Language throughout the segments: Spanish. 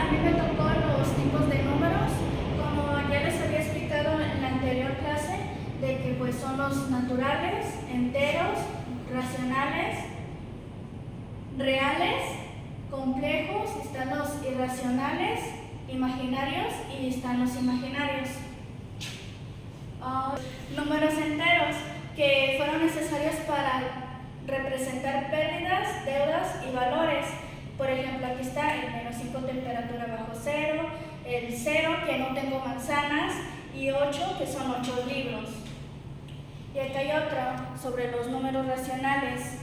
a mí me tocó los tipos de números, como ya les había explicado en la anterior clase, de que pues son los naturales, enteros, racionales, reales, complejos, están los irracionales, imaginarios y están los imaginarios. Números enteros que fueron necesarios para representar pérdidas, deudas y valores. Por ejemplo, aquí está el -5 temperatura bajo cero, el 0 que no tengo manzanas y 8 que son 8 libros. Y acá hay otro sobre los números racionales.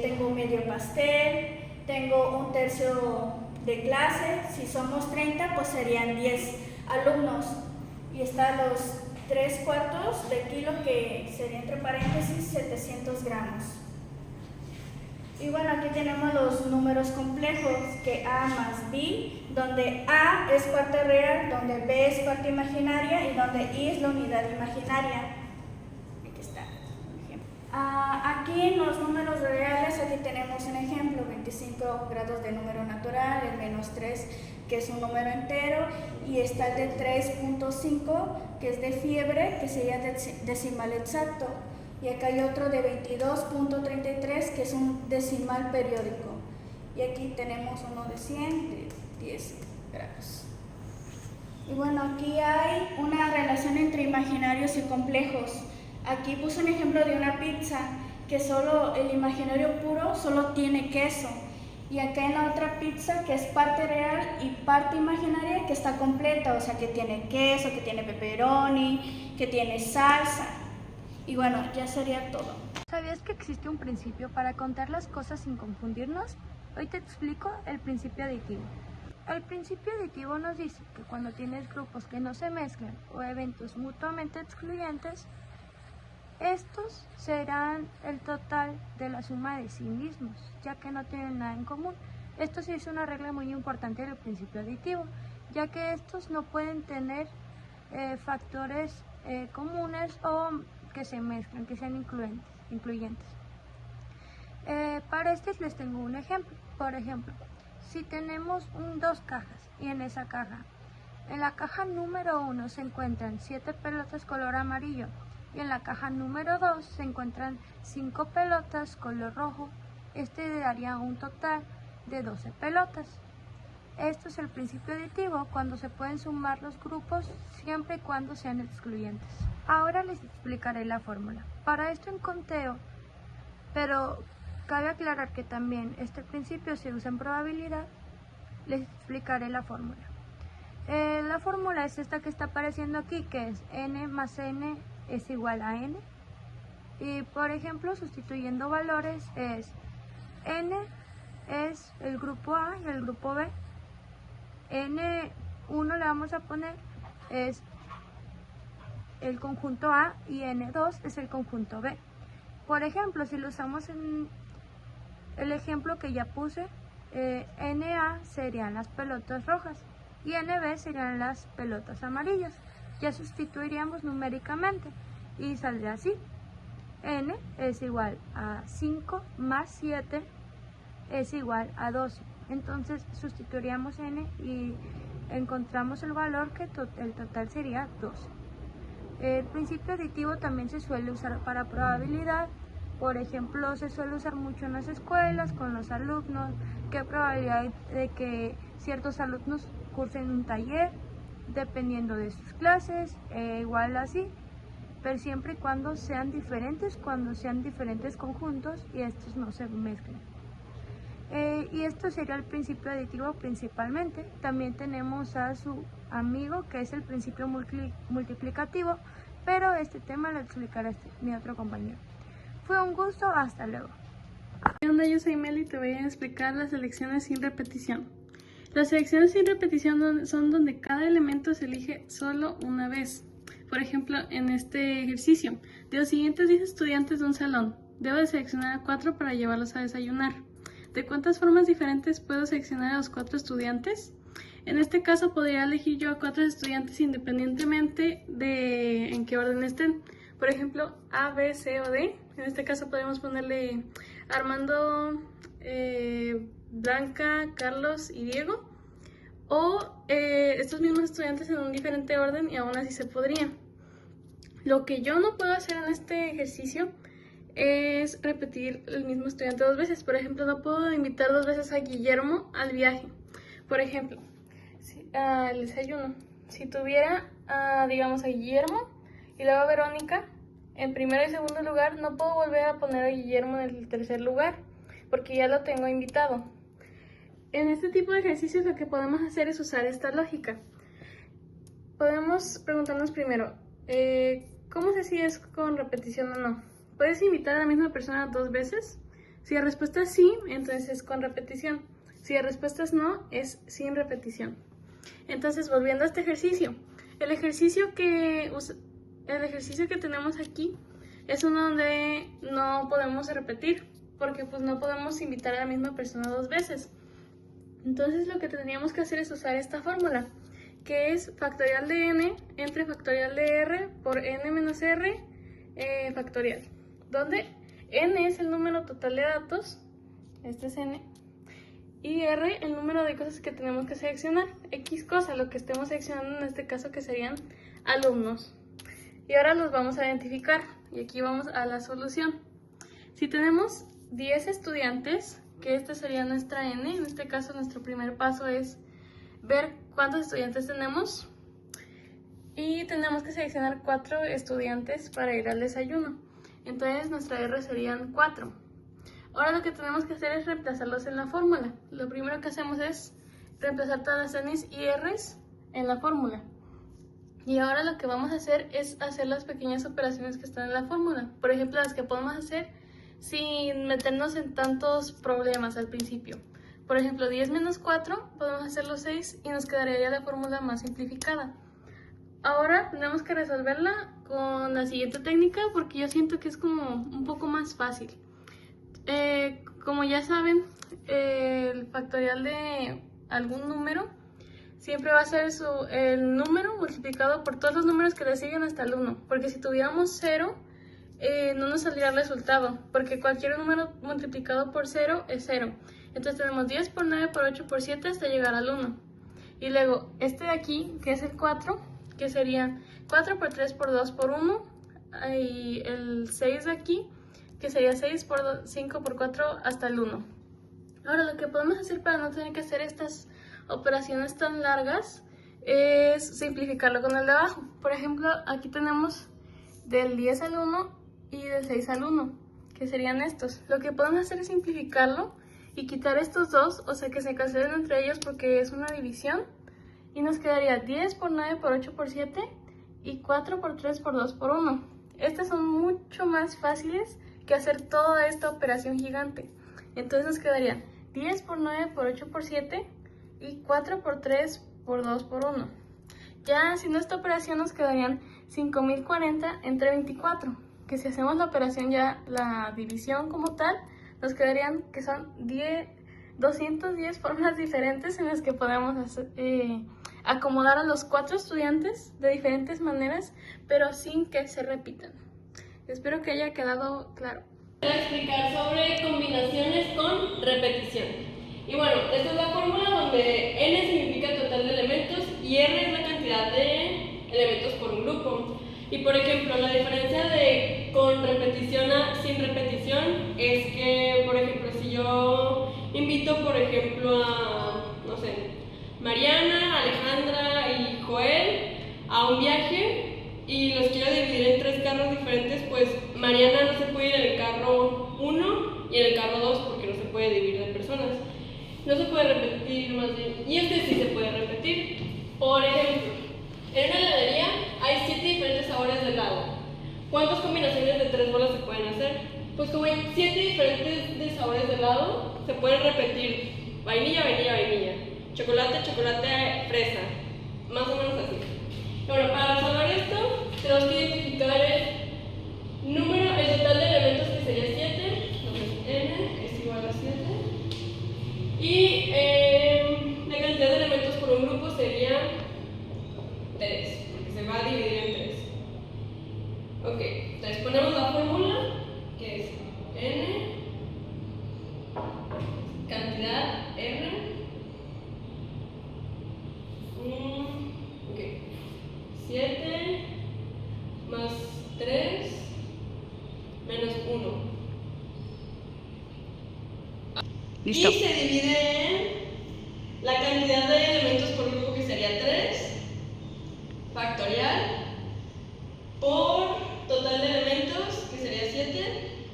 Tengo medio pastel, tengo un tercio de clase, si somos 30 pues serían 10 alumnos. Y están los 3/4 de kilo que sería entre paréntesis 700 gramos. Y bueno, aquí tenemos los números complejos, que A más B, donde A es parte real, donde B es parte imaginaria y donde I es la unidad imaginaria. Aquí está un ejemplo. Aquí en los números reales, aquí tenemos un ejemplo, 25 grados de número natural, el -3 que es un número entero, y está el de 3.5 que es de fiebre, que sería decimal exacto. Y acá hay otro de 22.33 que es un decimal periódico. Y aquí tenemos uno de 100 de 10 grados. Y bueno, aquí hay una relación entre imaginarios y complejos. Aquí puse un ejemplo de una pizza que solo el imaginario puro solo tiene queso. Y acá en la otra pizza que es parte real y parte imaginaria que está completa, o sea que tiene queso, que tiene pepperoni, que tiene salsa. Y bueno, ya sería todo. ¿Sabías que existe un principio para contar las cosas sin confundirnos? Hoy te explico el principio aditivo. El principio aditivo nos dice que cuando tienes grupos que no se mezclan o eventos mutuamente excluyentes, estos serán el total de la suma de sí mismos, ya que no tienen nada en común. Esto sí es una regla muy importante del principio aditivo, ya que estos no pueden tener factores comunes o que se mezclan, que sean incluyentes. Para estos les tengo un ejemplo. Por ejemplo, si tenemos dos cajas y en esa caja, en la caja número 1 se encuentran 7 pelotas color amarillo y en la caja número 2 se encuentran 5 pelotas color rojo, este daría un total de 12 pelotas. Esto es el principio aditivo cuando se pueden sumar los grupos siempre y cuando sean excluyentes. Ahora les explicaré la fórmula. Para esto en conteo, pero cabe aclarar que también este principio se usa en probabilidad, les explicaré la fórmula. La fórmula es esta que está apareciendo aquí, que es n más n es igual a n. Y por ejemplo, sustituyendo valores es n es el grupo A y el grupo B. N1 le vamos a poner es el conjunto A y N2 es el conjunto B. Por ejemplo, si lo usamos en el ejemplo que ya puse, NA serían las pelotas rojas y NB serían las pelotas amarillas. Ya sustituiríamos numéricamente y saldría así. N es igual a 5 más 7 es igual a 12. Entonces sustituiríamos n y encontramos el valor que el total sería 12. El principio aditivo también se suele usar para probabilidad. Por ejemplo, se suele usar mucho en las escuelas con los alumnos. ¿Qué probabilidad hay de que ciertos alumnos cursen un taller? Dependiendo de sus clases, igual así, pero siempre y cuando sean diferentes conjuntos y estos no se mezclen. Y esto sería el principio aditivo principalmente. También tenemos a su amigo que es el principio multiplicativo, pero este tema lo explicará mi otro compañero. Fue un gusto, hasta luego. ¿Qué onda? Yo soy Meli y te voy a explicar las selecciones sin repetición. Las selecciones sin repetición son donde cada elemento se elige solo una vez. Por ejemplo, en este ejercicio, de los siguientes 10 estudiantes de un salón, debo de seleccionar a 4 para llevarlos a desayunar. ¿De cuántas formas diferentes puedo seleccionar a los 4 estudiantes? En este caso podría elegir yo a 4 estudiantes independientemente de en qué orden estén. Por ejemplo, A, B, C o D. En este caso podemos ponerle Armando, Blanca, Carlos y Diego. o estos mismos estudiantes en un diferente orden y aún así se podría. Lo que yo no puedo hacer en este ejercicio es repetir el mismo estudiante 2 veces. Por ejemplo, no puedo invitar 2 veces a Guillermo al viaje. Por ejemplo, al desayuno. Si tuviera, digamos, a Guillermo y luego a Verónica en primer y segundo lugar, no puedo volver a poner a Guillermo en el tercer lugar, porque ya lo tengo invitado. En este tipo de ejercicios lo que podemos hacer es usar esta lógica. Podemos preguntarnos primero, ¿cómo sé si es con repetición o no? ¿Puedes invitar a la misma persona 2 veces? Si la respuesta es sí, entonces es con repetición. Si la respuesta es no, es sin repetición. Entonces, volviendo a este ejercicio, el ejercicio que tenemos aquí es uno donde no podemos repetir, porque pues no podemos invitar a la misma persona 2 veces. Entonces lo que tendríamos que hacer es usar esta fórmula, que es factorial de n entre factorial de r por n menos r factorial, donde n es el número total de datos, este es n, y r el número de cosas que tenemos que seleccionar, x cosa, lo que estemos seleccionando en este caso que serían alumnos. Y ahora los vamos a identificar, y aquí vamos a la solución. Si tenemos 10 estudiantes, que esta sería nuestra n, en este caso nuestro primer paso es ver cuántos estudiantes tenemos y tenemos que seleccionar 4 estudiantes para ir al desayuno. Entonces nuestra r serían 4. Ahora lo que tenemos que hacer es reemplazarlos en la fórmula. Lo primero que hacemos es reemplazar todas las n's y r's en la fórmula. Y ahora lo que vamos a hacer es hacer las pequeñas operaciones que están en la fórmula. Por ejemplo, las que podemos hacer sin meternos en tantos problemas al principio. Por ejemplo, 10 menos 4, podemos hacerlo 6 y nos quedaría ya la fórmula más simplificada. Ahora tenemos que resolverla con la siguiente técnica porque yo siento que es como un poco más fácil. Como ya saben, el factorial de algún número siempre va a ser el número multiplicado por todos los números que le siguen hasta el 1. Porque si tuviéramos 0, no nos saldría el resultado, porque cualquier número multiplicado por 0 es 0. Entonces tenemos 10 por 9 por 8 por 7 hasta llegar al 1. Y luego este de aquí, que es el 4, que sería 4 por 3 por 2 por 1. Y el 6 de aquí, que sería 6 por 5 por 4 hasta el 1. Ahora lo que podemos hacer para no tener que hacer estas operaciones tan largas es simplificarlo con el de abajo. Por ejemplo, aquí tenemos del 10 al 1 y del 6 al 1, que serían estos. Lo que podemos hacer es simplificarlo y quitar estos dos, o sea que se cancelen entre ellos porque es una división, y nos quedaría 10 por 9 por 8 por 7 y 4 por 3 por 2 por 1. Estas son mucho más fáciles que hacer toda esta operación gigante. Entonces nos quedaría 10 por 9 por 8 por 7 y 4 por 3 por 2 por 1. Ya haciendo esta operación nos quedarían 5040 entre 24, que si hacemos la operación ya, la división como tal, nos quedarían que son 210 formas diferentes en las que podemos acomodar a los 4 estudiantes de diferentes maneras, pero sin que se repitan. Espero que haya quedado claro. Voy a explicar sobre combinaciones con repetición. Y bueno, esta es la fórmula donde n significa el total de elementos y r es la cantidad de elementos por un grupo. Y por ejemplo, la diferencia de con repetición a sin repetición es que, por ejemplo, si yo invito, por ejemplo, a, no sé, Mariana, Alejandra y Joel a un viaje y los quiero dividir en 3 carros diferentes, pues Mariana no se puede ir en el carro 1 y en el carro 2 porque no se puede dividir en personas. No se puede repetir más bien, y este sí se puede repetir. Por ejemplo, en una heladería hay 7 diferentes sabores de helado. ¿Cuántas combinaciones de 3 bolas se pueden hacer? Pues como hay 7 diferentes de sabores de helado, se pueden repetir vainilla, vainilla, vainilla, chocolate, chocolate, fresa, más o menos así. Y bueno, para resolver esto, tenemos que identificar el total de elementos que sería 7, entonces n es igual a 7. Y la cantidad de elementos por un grupo sería 3, porque se va a dividir en 3. Ok, entonces ponemos la fórmula, que es n, cantidad r, Listo. Y se divide en la cantidad de elementos por grupo, que sería 3 factorial, por total de elementos, que sería 7,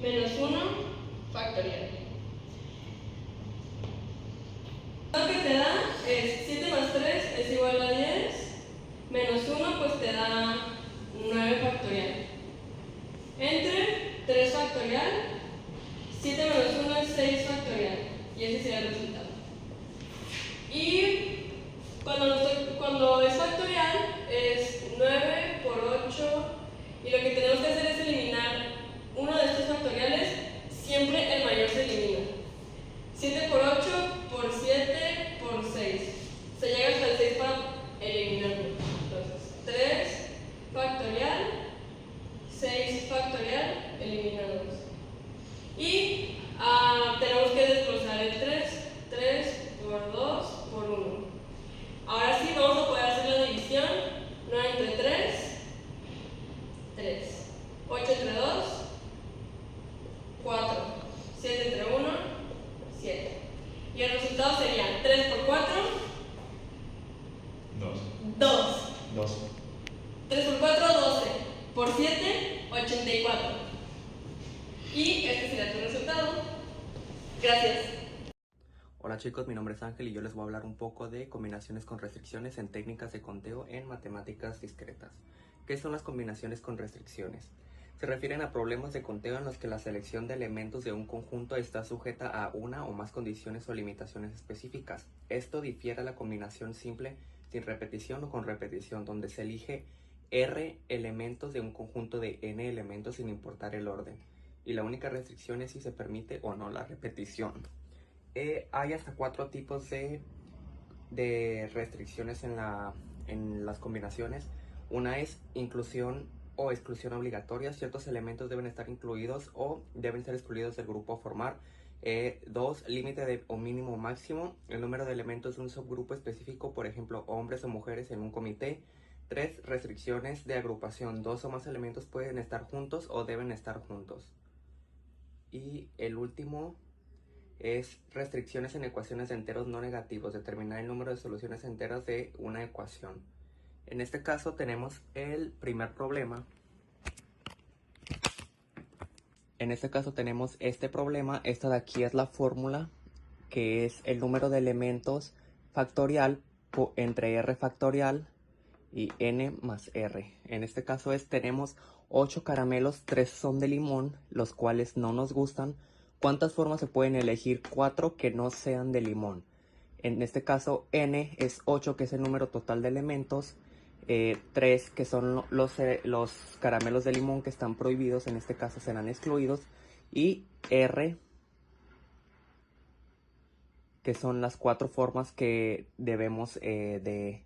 menos 1 factorial. Lo que te da es 7 más 3 es igual a 10, menos 1 pues te da 9 factorial. Entre 3 factorial, 7 menos 1 es 6 factorial, y ese sería el resultado. Y cuando es factorial es 9 por 8, y lo que tenemos que hacer es eliminar uno de estos factoriales. Siempre el mayor se elimina. 7 por 8 por 7 por 6. Se llega hasta el 6 para eliminarlo. Entonces, 3 factorial, 6 factorial, eliminados. Y tenemos que desglosar el 3. 3 por 2 por 1. Ahora sí vamos a poder hacer la división. 9 entre 3, 3. 8 entre 2, 4. 7 entre 1, 7. Y el resultado sería 3 por 4, 2. 3 por 4, 12. Por 7, 84. Y este sería tu resultado. Gracias. Hola chicos, mi nombre es Ángel y yo les voy a hablar un poco de combinaciones con restricciones en técnicas de conteo en matemáticas discretas. ¿Qué son las combinaciones con restricciones? Se refieren a problemas de conteo en los que la selección de elementos de un conjunto está sujeta a una o más condiciones o limitaciones específicas. Esto difiere a la combinación simple sin repetición o con repetición, donde se elige R elementos de un conjunto de N elementos sin importar el orden. Y la única restricción es si se permite o no la repetición. Hay hasta 4 tipos de restricciones en las combinaciones. Una es inclusión o exclusión obligatoria. Ciertos elementos deben estar incluidos o deben ser excluidos del grupo a formar. 2. Límite de o mínimo o máximo. El número de elementos de un subgrupo específico, por ejemplo, hombres o mujeres en un comité. 3. Restricciones de agrupación. 2 o más elementos pueden estar juntos o deben estar juntos. Y el último es restricciones en ecuaciones de enteros no negativos. Determinar el número de soluciones enteras de una ecuación. En este caso tenemos el primer problema. En este caso tenemos este problema. Esta de aquí es la fórmula, que es el número de elementos factorial entre r factorial y n más r. En este caso tenemos 8 caramelos, 3 son de limón, los cuales no nos gustan. ¿Cuántas formas se pueden elegir? 4 que no sean de limón. En este caso n es 8, que es el número total de elementos. 3 que son los caramelos de limón que están prohibidos, en este caso serán excluidos. Y r, que son las 4 formas que debemos de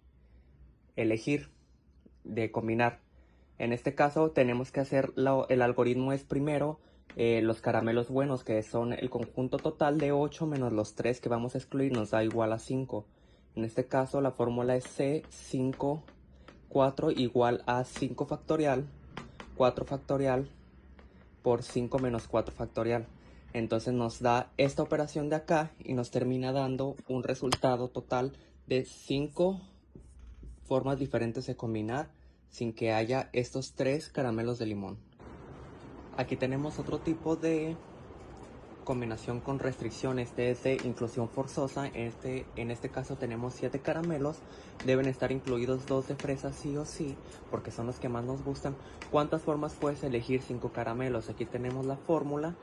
elegir, de combinar. En este caso tenemos que hacer el algoritmo es primero los caramelos buenos, que son el conjunto total de 8 menos los 3 que vamos a excluir, nos da igual a 5. En este caso la fórmula es C5 4 igual a 5 factorial, 4 factorial por 5 menos 4 factorial. Entonces nos da esta operación de acá y nos termina dando un resultado total de 5 formas diferentes de combinar sin que haya estos 3 caramelos de limón. Aquí tenemos otro tipo de combinación con restricción. Este es de inclusión forzosa. En este caso tenemos 7 caramelos. Deben estar incluidos 2 de fresa sí o sí, porque son los que más nos gustan. ¿Cuántas formas puedes elegir? 5 caramelos. Aquí tenemos la fórmula,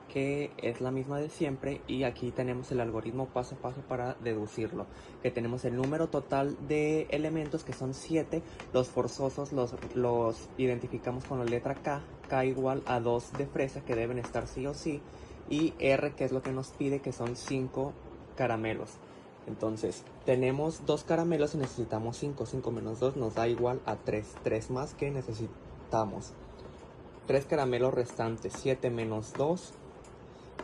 que es la misma de siempre, y aquí tenemos el algoritmo paso a paso para deducirlo, que tenemos el número total de elementos, que son 7, los forzosos los identificamos con la letra K, K igual a 2 de fresa, que deben estar sí o sí, y R, que es lo que nos pide, que son 5 caramelos. Entonces, tenemos 2 caramelos y necesitamos 5, 5 menos 2 nos da igual a 3, 3 más que necesitamos. 3 caramelos restantes, 7 menos 2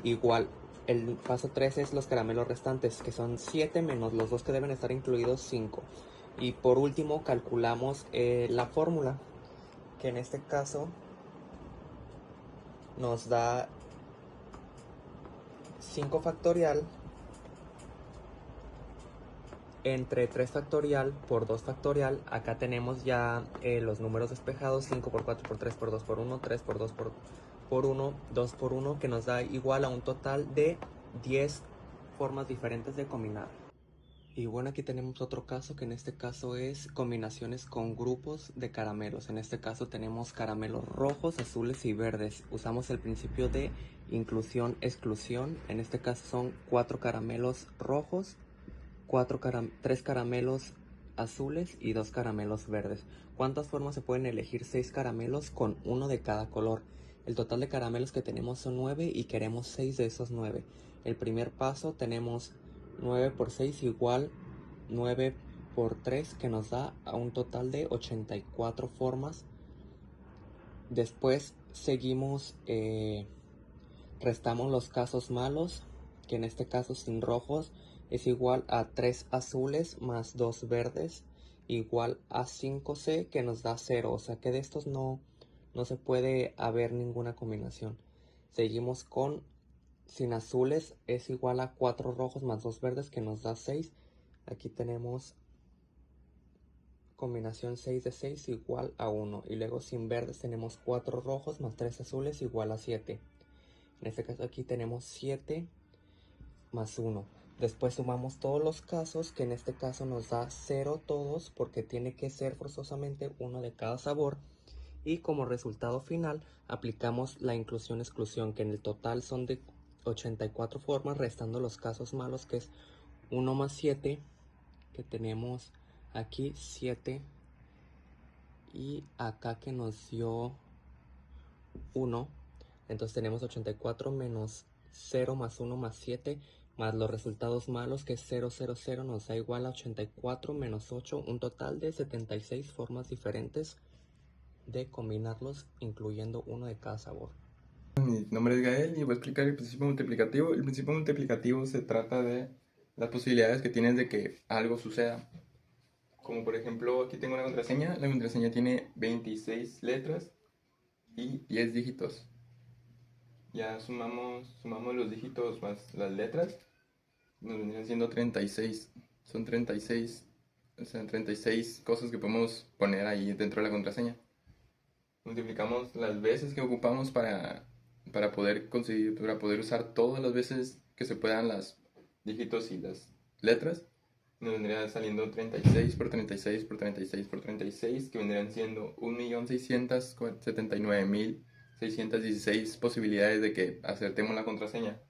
igual, el paso 3 es los caramelos restantes, que son 7 menos los 2 que deben estar incluidos, 5. Y por último calculamos la fórmula, que en este caso nos da 5 factorial entre 3 factorial por 2 factorial. Acá tenemos ya los números despejados: 5 por 4 por 3 por 2 por 1, 3 por 2 por 1, 2 por 1, que nos da igual a un total de 10 formas diferentes de combinar. Y bueno, aquí tenemos otro caso, que en este caso es combinaciones con grupos de caramelos. En este caso tenemos caramelos rojos, azules y verdes. Usamos el principio de inclusión-exclusión. En este caso son 4 caramelos rojos, 3 caramelos azules y 2 caramelos verdes. ¿Cuántas formas se pueden elegir? 6 caramelos con 1 de cada color. El total de caramelos que tenemos son 9 y queremos 6 de esos 9. El primer paso tenemos 9 por 6 igual 9 por 3, que nos da a un total de 84 formas. Después seguimos, restamos los casos malos, que en este caso sin rojos es igual a 3 azules más 2 verdes, igual a 5C, que nos da 0. O sea que de estos no se puede haber ninguna combinación. Seguimos con sin azules, es igual a 4 rojos más 2 verdes, que nos da 6. Aquí tenemos combinación 6 de 6 igual a 1. Y luego sin verdes tenemos 4 rojos más 3 azules igual a 7. En este caso aquí tenemos 7 más 1. Después sumamos todos los casos, que en este caso nos da 0 todos, porque tiene que ser forzosamente uno de cada sabor. Y como resultado final aplicamos la inclusión-exclusión, que en el total son de 84 formas, restando los casos malos, que es 1 más 7, que tenemos aquí 7, y acá que nos dio 1. Entonces tenemos 84 menos 0 más 1 más 7, más los resultados malos, que es 0, 0, 0, nos da igual a 84 menos 8, un total de 76 formas diferentes de combinarlos, incluyendo uno de cada sabor. Mi nombre es Gael y voy a explicar el principio multiplicativo. El principio multiplicativo se trata de las posibilidades que tienes de que algo suceda. Como por ejemplo, aquí tengo una contraseña. La contraseña tiene 26 letras y 10 dígitos. Ya sumamos los dígitos más las letras, nos vendrían siendo 36. Son 36, o sea, 36 cosas que podemos poner ahí dentro de la contraseña. Multiplicamos las veces que ocupamos para poder conseguir, para poder usar todas las veces que se puedan los dígitos y las letras. Nos vendría saliendo 36 por 36 por 36 por 36, que vendrían siendo 1.679.616 posibilidades de que acertemos la contraseña.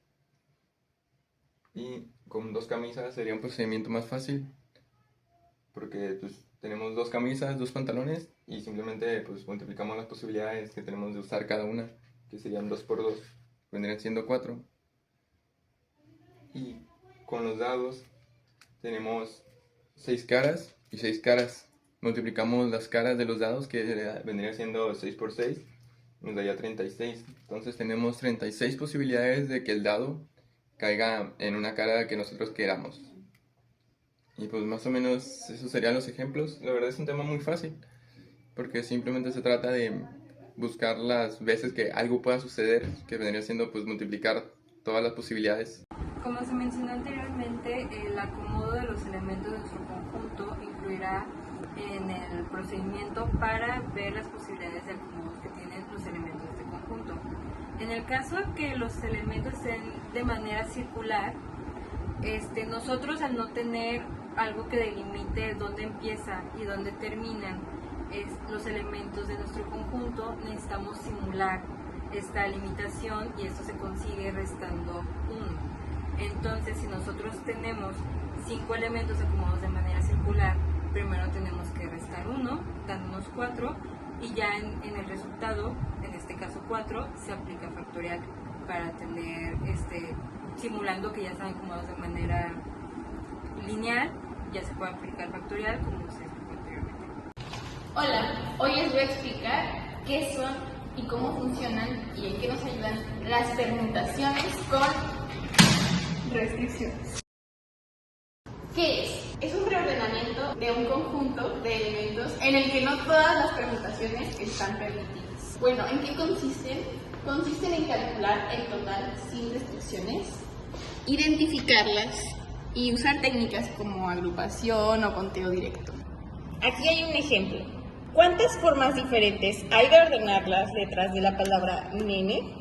Y con 2 camisas sería un procedimiento más fácil, porque pues tenemos 2 camisas, 2 pantalones, y simplemente pues multiplicamos las posibilidades que tenemos de usar cada una, que serían 2 por 2, vendrían siendo 4. Y con los dados tenemos 6 caras y 6 caras. Multiplicamos las caras de los dados, que vendría siendo 6 por 6, nos daría 36. Entonces tenemos 36 posibilidades de que el dado caiga en una cara que nosotros queramos. Y pues más o menos esos serían los ejemplos. La verdad es un tema muy fácil, porque simplemente se trata de buscar las veces que algo pueda suceder, que vendría siendo pues multiplicar todas las posibilidades. Como se mencionó anteriormente, el acomodo de los elementos de nuestro conjunto influirá en el procedimiento para ver las posibilidades de acomodo que tienen los elementos de este conjunto. En el caso que los elementos estén de manera circular, nosotros, al no tener algo que delimite dónde empieza y dónde terminan los elementos de nuestro conjunto, necesitamos simular esta limitación, y esto se consigue restando 1. Entonces, si nosotros tenemos 5 elementos acomodados de manera circular, primero tenemos que restar 1, dándonos 4, y ya en el resultado, en este caso 4, se aplica factorial para tener, simulando que ya están acomodados de manera lineal, ya se puede aplicar factorial como se explicó anteriormente. Hola, hoy les voy a explicar qué son y cómo funcionan y en qué nos ayudan las permutaciones con restricciones. ¿Qué es? Es un reordenamiento de un conjunto de elementos en el que no todas las permutaciones están permitidas. Bueno, ¿en qué consisten? Consisten en calcular el total sin restricciones identificarlas y usar técnicas como agrupación o conteo directo. Aquí hay un ejemplo. ¿Cuántas formas diferentes hay de ordenar las letras de la palabra nene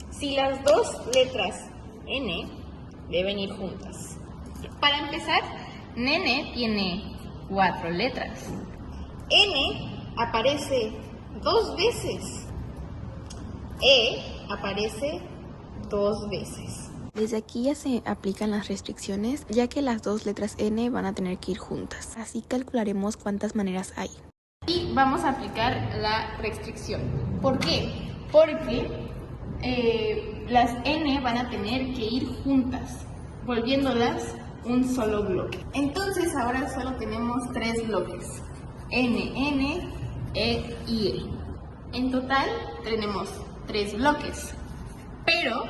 si las dos letras N deben ir juntas? Para empezar, nene tiene 4 letras. N aparece 2 veces. E aparece 2 veces. Desde aquí ya se aplican las restricciones, ya que las dos letras N van a tener que ir juntas. Así calcularemos cuántas maneras hay. Y vamos a aplicar la restricción. ¿Por qué? Porque las N van a tener que ir juntas, volviéndolas un solo bloque. Entonces ahora solo tenemos 3 bloques. N, N, E y E. En total tenemos 3 bloques. Pero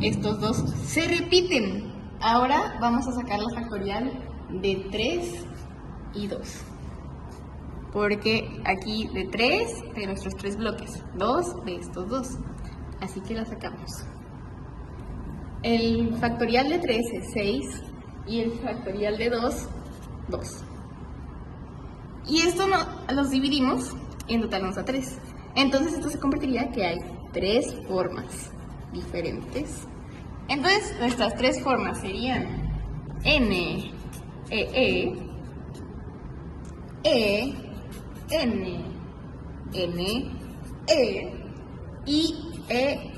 estos dos se repiten. Ahora vamos a sacar la factorial de 3 y 2. Porque aquí de 3 de nuestros 3 bloques, 2 de estos 2. Así que la sacamos. El factorial de 3 es 6 y el factorial de 2, 2. Y esto los dividimos y en total nos da 3. Entonces esto se convertiría que hay 3 formas diferentes. Entonces nuestras 3 formas serían N, E, E, N, N, E y E,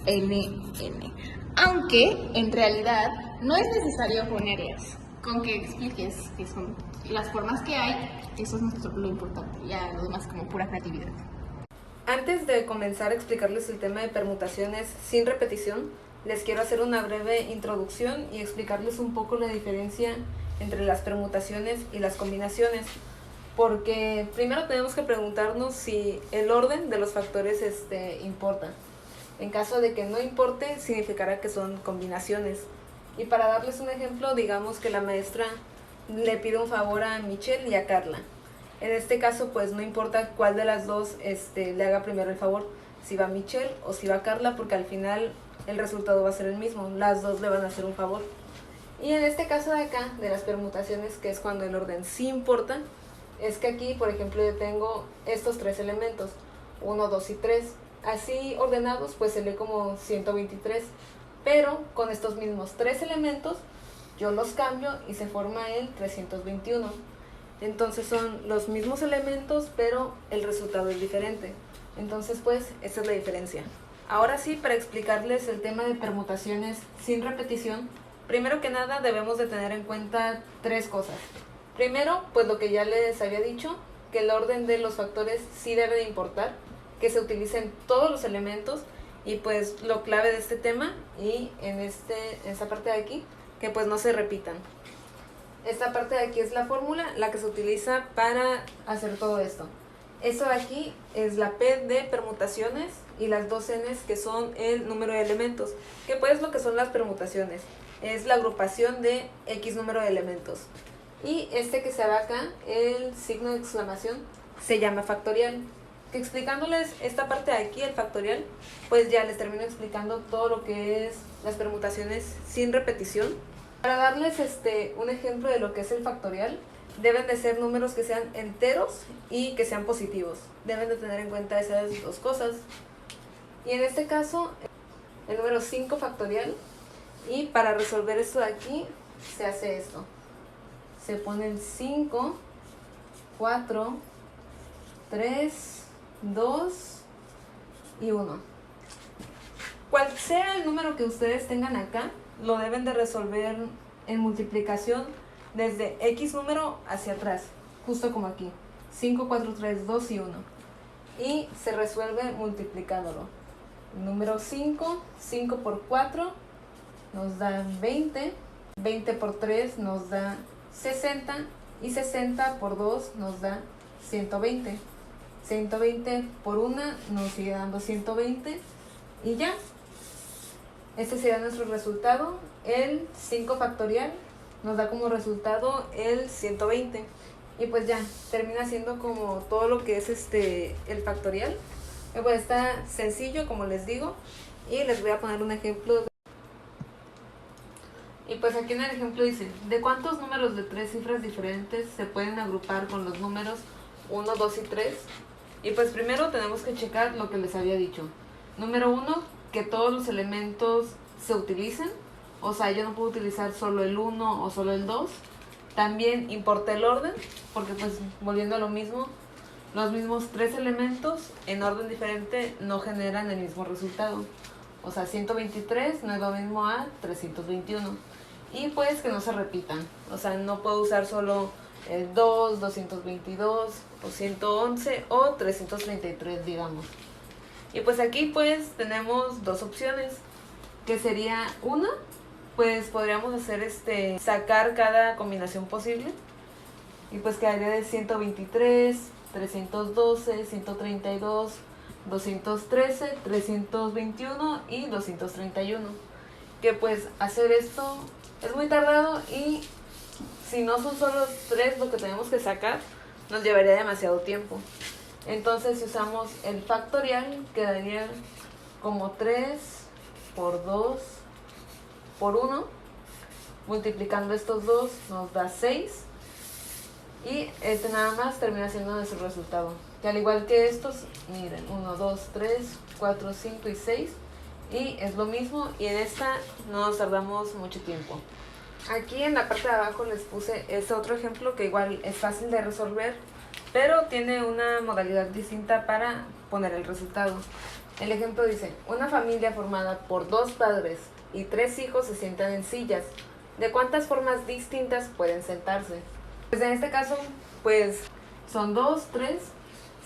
N, N. Aunque en realidad no es necesario ponerlas. Con que expliques que son las formas que hay, eso es lo importante. Ya lo demás como pura creatividad. Antes de comenzar a explicarles el tema de permutaciones sin repetición, les quiero hacer una breve introducción y explicarles un poco la diferencia entre las permutaciones y las combinaciones. Porque primero tenemos que preguntarnos si el orden de los factores importa. En caso de que no importe, significará que son combinaciones. Y para darles un ejemplo, digamos que la maestra le pide un favor a Michelle y a Carla. En este caso, pues no importa cuál de las dos le haga primero el favor, si va Michelle o si va Carla, porque al final el resultado va a ser el mismo, las dos le van a hacer un favor. Y en este caso de acá, de las permutaciones, que es cuando el orden sí importa, es que aquí, por ejemplo, yo tengo estos 3 elementos, 1, 2 y 3. Así ordenados, pues se lee como 123. Pero con estos mismos 3 elementos, yo los cambio y se forma el 321. Entonces son los mismos elementos, pero el resultado es diferente. Entonces, pues, esa es la diferencia. Ahora sí, para explicarles el tema de permutaciones sin repetición, primero que nada debemos de tener en cuenta 3 cosas. Primero, pues lo que ya les había dicho, que el orden de los factores sí debe de importar, que se utilicen todos los elementos y pues lo clave de este tema y en esta parte de aquí, que pues no se repitan. Esta parte de aquí es la fórmula, la que se utiliza para hacer todo esto. Esto de aquí es la P de permutaciones y las 2 N's que son el número de elementos, que pues lo que son las permutaciones, es la agrupación de X número de elementos. Y este que se ve acá, el signo de exclamación, se llama factorial. Que explicándoles esta parte de aquí, el factorial, pues ya les termino explicando todo lo que es las permutaciones sin repetición. Para darles un ejemplo de lo que es el factorial, deben de ser números que sean enteros y que sean positivos. Deben de tener en cuenta esas 2 cosas. Y en este caso, el número 5 factorial, y para resolver esto de aquí, se hace esto. Se ponen 5, 4, 3, 2 y 1. Cual sea el número que ustedes tengan acá, lo deben de resolver en multiplicación desde X número hacia atrás, justo como aquí. 5, 4, 3, 2 y 1. Y se resuelve multiplicándolo. El número 5, 5 por 4 nos da 20. 20 por 3 nos da 60. Y 60 por 2 nos da 120. 120 por 1 nos sigue dando 120. Y ya. Este sería nuestro resultado. El 5 factorial nos da como resultado el 120. Y pues ya, termina siendo como todo lo que es el factorial. Y pues está sencillo, como les digo. Y les voy a poner un ejemplo. Y pues aquí en el ejemplo dice, ¿de cuántos números de 3 cifras diferentes se pueden agrupar con los números 1, 2 y 3? Y pues primero tenemos que checar lo que les había dicho. Número 1, que todos los elementos se utilicen. O sea, yo no puedo utilizar solo el 1 o solo el 2. También importé el orden, porque pues volviendo a lo mismo, los mismos 3 elementos en orden diferente no generan el mismo resultado. O sea, 123 no es lo mismo a 321. Y pues que no se repitan. O sea, no puedo usar solo el 2, 222 o 111 o 333, digamos. Y pues aquí pues tenemos dos opciones, que sería una, pues podríamos hacer sacar cada combinación posible. Y pues quedaría de 123, 312, 132, 213, 321 y 231. Que pues hacer esto es muy tardado y si no son solo 3 lo que tenemos que sacar, nos llevaría demasiado tiempo. Entonces si usamos el factorial, quedaría como 3 por 2 por 1. Multiplicando estos dos nos da 6. Y nada más termina siendo nuestro resultado. Que al igual que estos, miren, 1, 2, 3, 4, 5 y 6. Y es lo mismo, y en esta no nos tardamos mucho tiempo. Aquí en la parte de abajo les puse este otro ejemplo que igual es fácil de resolver, pero tiene una modalidad distinta para poner el resultado. El ejemplo dice, una familia formada por 2 padres y 3 hijos se sientan en sillas. ¿De cuántas formas distintas pueden sentarse? Pues en este caso, pues son 2, 3,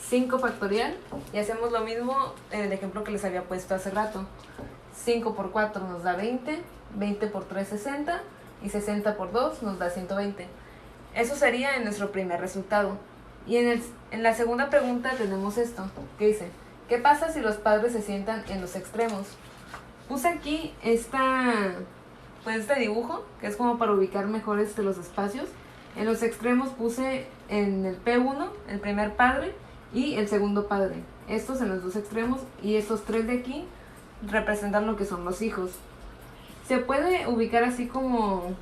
5 factorial, y hacemos lo mismo en el ejemplo que les había puesto hace rato. 5 por 4 nos da 20, 20 por 3 60 y 60 por 2 nos da 120. Eso sería en nuestro primer resultado. Y en la segunda pregunta tenemos esto, que dice, ¿qué pasa si los padres se sientan en los extremos? Puse aquí este dibujo, que es como para ubicar mejor los espacios. En los extremos puse en el P1 el primer padre y el segundo padre. Estos en los dos extremos, y estos 3 de aquí representan lo que son los hijos. Se puede ubicar así como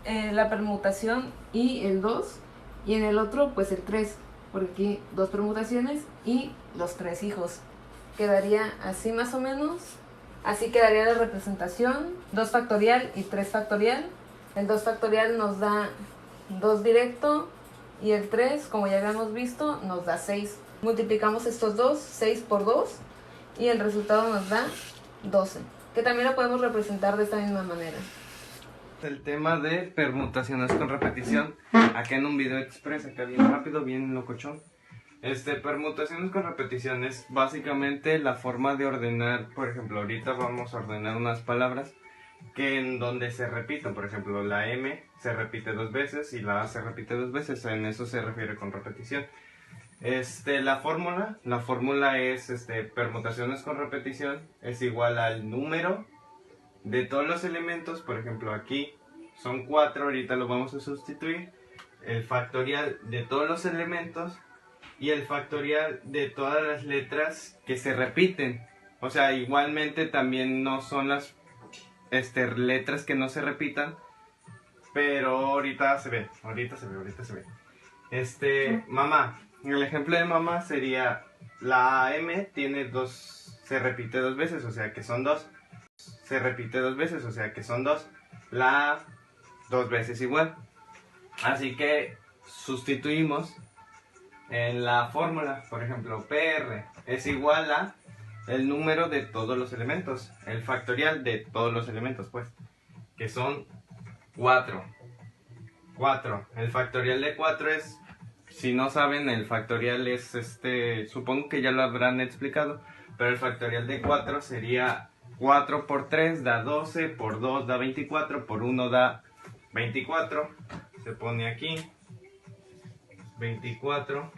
la permutación y el 2, y en el otro pues el 3, porque aquí 2 permutaciones y los 3 hijos. Quedaría así más o menos. Así quedaría la representación, 2 factorial y 3 factorial. El 2 factorial nos da 2 directo, y el 3, como ya habíamos visto, nos da 6. Multiplicamos estos dos, 6 por 2, y el resultado nos da 12, que también lo podemos representar de esta misma manera. El tema de permutaciones con repetición, acá en un video express, acá bien rápido, bien locochón. Permutaciones con repetición es básicamente la forma de ordenar. Por ejemplo, ahorita vamos a ordenar unas palabras que en donde se repitan. Por ejemplo, la M se repite 2 veces y la A se repite 2 veces. En eso se refiere con repetición. La fórmula es permutaciones con repetición es igual al número de todos los elementos. Por ejemplo, aquí son 4, ahorita lo vamos a sustituir. El factorial de todos los elementos y el factorial de todas las letras que se repiten. O sea, igualmente también no son las letras que no se repitan, pero ahorita se ve. Mamá. El ejemplo de mamá sería la M tiene 2, se repite 2 veces, o sea que son 2. Se repite 2 veces, o sea que son 2. La A 2 veces igual. Así que sustituimos en la fórmula. Por ejemplo, PR es igual a el número de todos los elementos, el factorial de todos los elementos, pues, que son 4. El factorial de 4 es, si no saben, el factorial es supongo que ya lo habrán explicado, pero el factorial de 4 sería 4 por 3 da 12, por 2 da 24, por 1 da 24. Se pone aquí 24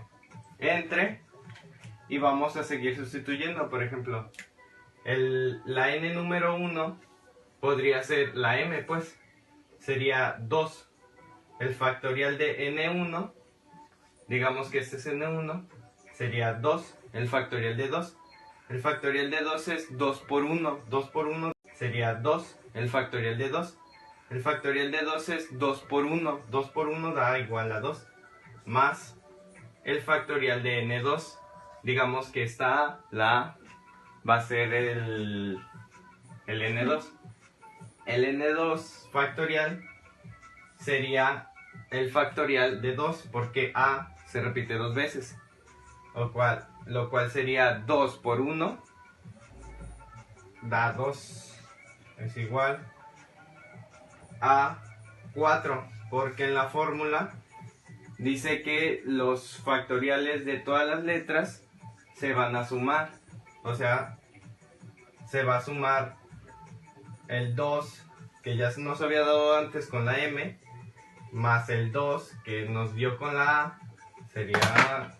entre, y vamos a seguir sustituyendo. Por ejemplo, la n número 1 podría ser la m, pues sería 2. El factorial de n1, digamos que este es n1, sería 2. El factorial de 2. El factorial de 2 es 2 por 1. 2 por 1 sería 2. El factorial de 2. El factorial de 2 es 2 por 1. 2 por 1 da igual a 2. Más el factorial de n2. Digamos que esta la va a ser el n2. El n2 factorial sería el factorial de 2 porque a se repite 2 veces. Lo cual sería 2 por 1 da 2. Es igual a 4, porque en la fórmula dice que los factoriales de todas las letras se van a sumar. O sea, se va a sumar el 2 que ya nos había dado antes con la m, más el 2 que nos dio con la a, sería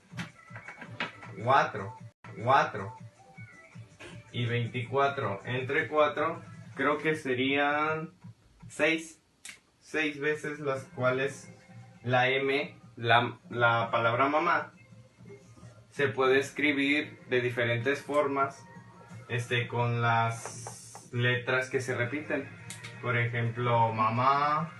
4. Y 24 entre 4 creo que serían 6 veces, las cuales la m, la palabra mamá, se puede escribir de diferentes formas con las letras que se repiten. Por ejemplo, mamá,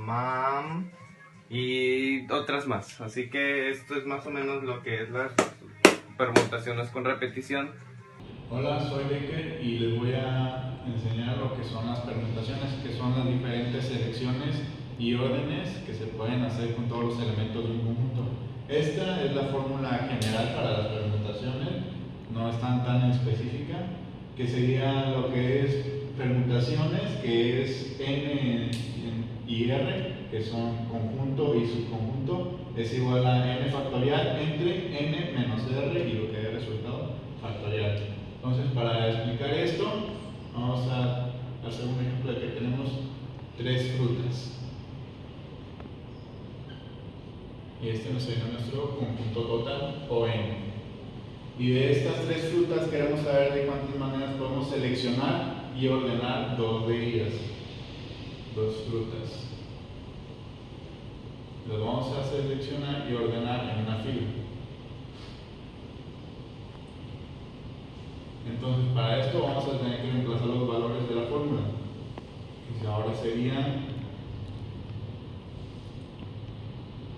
mam y otras más. Así que esto es más o menos lo que es las permutaciones con repetición. Hola, soy Becker y les voy a enseñar lo que son las permutaciones, que son las diferentes selecciones y órdenes que se pueden hacer con todos los elementos de un conjunto. Esta es la fórmula general para las permutaciones, no es tan específica, que sería lo que es permutaciones, que es n y r, que son conjunto y subconjunto, es igual a n factorial entre n menos r y lo que es resultado factorial. Entonces, para explicar esto, vamos a hacer un ejemplo de que tenemos 3 frutas. Y este nos sería nuestro conjunto total, o n. Y de estas 3 frutas queremos saber de cuántas maneras podemos seleccionar y ordenar 2 de ellas. 2 frutas. Las vamos a seleccionar y ordenar en una fila. Entonces, para esto vamos a tener que reemplazar los valores de la fórmula. Y ahora serían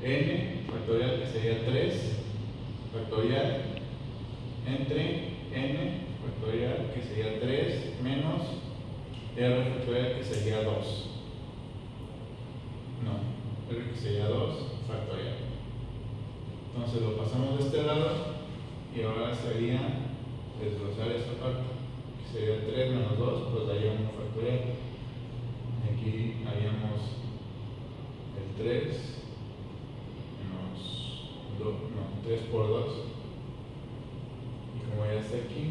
n factorial, que sería 3 factorial, entre n factorial, que sería 3, menos r factorial, que sería 2. No, r que sería 2 factorial. Entonces lo pasamos de este lado y ahora sería desglosar esta parte, que sería 3 menos 2, pues daría 1 factorial. Aquí haríamos el 3 menos 2, no, 3 por 2. Y como ya está aquí,